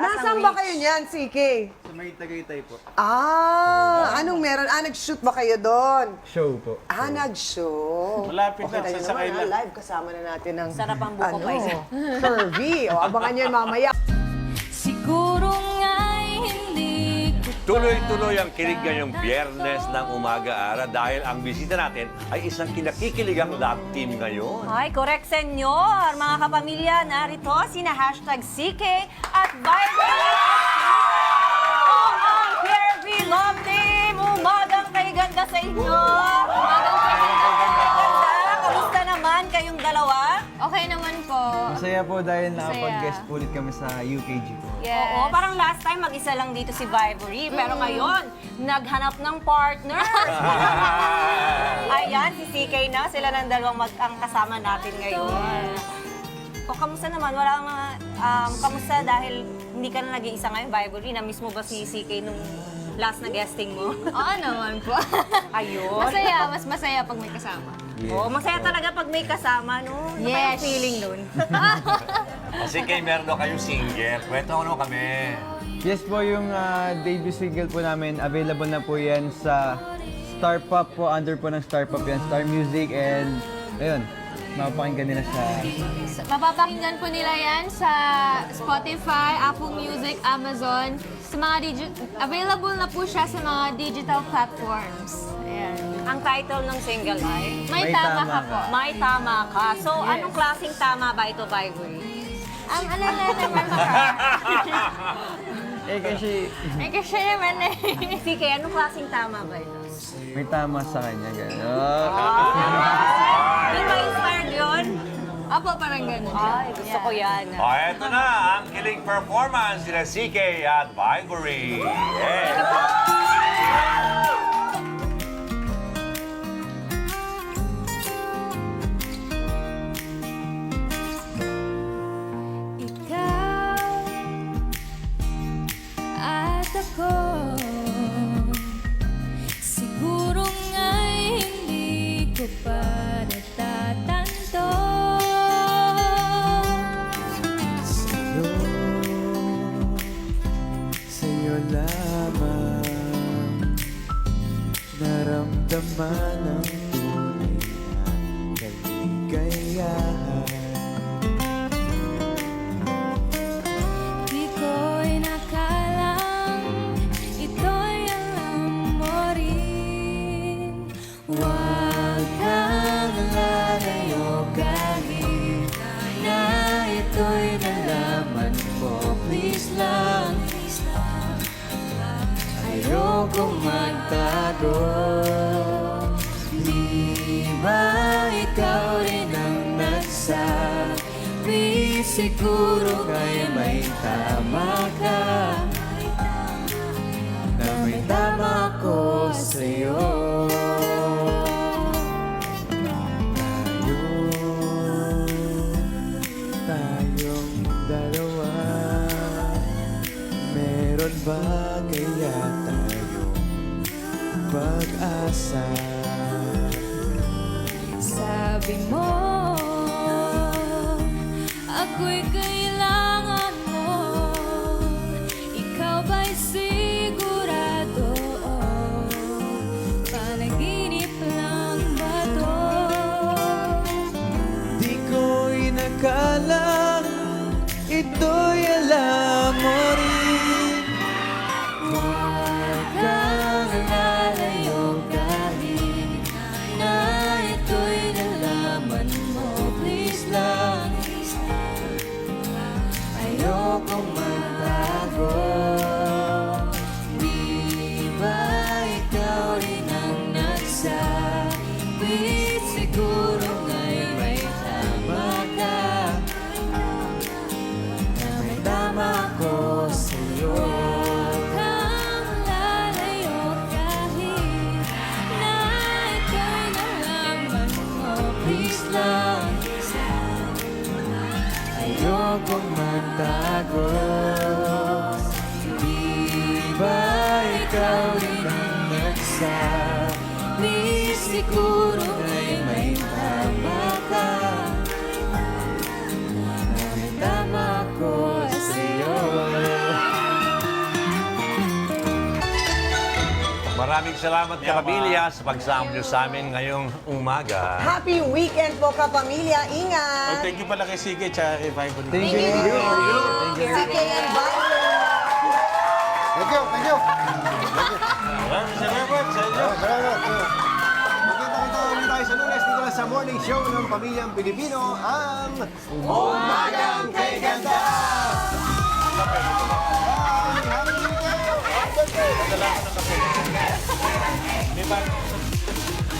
Nasaan ba kayo niyan, CK? Sa may Tagaytay po. Anong meron? Nag-shoot ba kayo doon? Show po. Nag-show. Malapit Okay, lang, tayo sasakay naman, lang. live kasama na natin ng... Sarap ang buko pa isa. Curvy. O, abangan nyo mamaya. Siguro nga'y hindi ko Tuloy-tuloy ang kilig ngayong Biyernes ng umaga-ara dahil ang bisita natin ay isang kinakikiligang love team ngayon. Ay, correct, senyor. Mga kapamilya, narito sina #CK at Viber. Ang Kirby Love Team. Umagang kay ganda sa inyo. Umagang kay ganda. Kamusta naman kayong dalawa? Okay naman po. Masaya po dahil nakapag-guest po ulit kami sa UKG po. Yes. Oo, parang last time mag-isa lang dito si Vibery. Pero ngayon, naghanap ng partner. Ayan, si CK na. Sila ng dalawang ang kasama natin ngayon. O, kamusta naman? Kamusta dahil hindi ka na nag-iisa ngayon, Vibery? Na-miss mo ba si CK nung last na guesting mo? Oo naman po. Ayun. Masaya, mas masaya pag may kasama. Oo, masaya talaga pag may kasama, no? Ano kayang Yes. feeling nun? Kasi kay meron daw kayong single. Kwento ko naman kami. Yes po, yung debut single po namin, available na po yan sa Star Pop po, under po ng Star Pop yan, Star Music, and ayun, mapapakinggan nila sa... Mapapakinggan po nila yan sa Spotify, Apple Music, Amazon. Sa mga available na po siya sa mga digital platforms. Ayan. Ang title ng single ay? May tama ka po. May Tama Ka. So, Yes. anong klaseng tama ba ito, Vibery? Ang alala naman ka. kasi Kasi naman eh. CK, anong klaseng tama ba ito? may tama sa kanya, gano'n. Di ba inspired yun? Apo, parang ganun siya. Ay, gusto ko yan. O, eto na ang kilig performance nila CK at Vibery. Yeah. Ikaw at ako, siguro nga'y hindi ko pa natatanto. Sa'yo lamang naramdaman ang tunay na kaligayahan. Di ko'y nakalang ito'y alam mo rin. Huwag kang lalayo kahit na ito'y nalaman mo. Please lang, ayokong magtago. Di ba ikaw rin ang nagsabi? Siguro kaya may tama ka, na may tama ko sa'yo. Tayong dalawa, meron ba kaya tayong pag-asa? Sabi mo, ako'y kailangan mo. Ikaw ba'y sigurado? Panaginip lang ba to? Di ko inakalang ito'y alam mo rin. Huwag kang lalayo kahit na ito'y nalaman mo. Please lang, ayokong magtago. Di ba ikaw rin ang nagsabi? Siguro nga'y may tama ka, na may tama ko sa'yo. Huwag kang lalayo kahit na ito'y nalaman mo. Please lang, Ayokong magtago. Di ba ikaw rin ang nagsabi? Siguro ay may tama ka, na may tama ko sa'yo. maraming salamat kapamilya sa pagsama niyo sa amin ngayong umaga. Happy weekend po, kapamilya. Ingat! Thank you pala kay Sige tsaka kay Vibe. Thank you. Thank you. CK and Viber. Thank you, thank you. Maraming salamat sa inyo. Salamat. Magkita-kita ulit tayo sa Lunes dito lang sa morning show ng Pamilyang Pilipino, ang Umagang Kay Ganda! May bago sa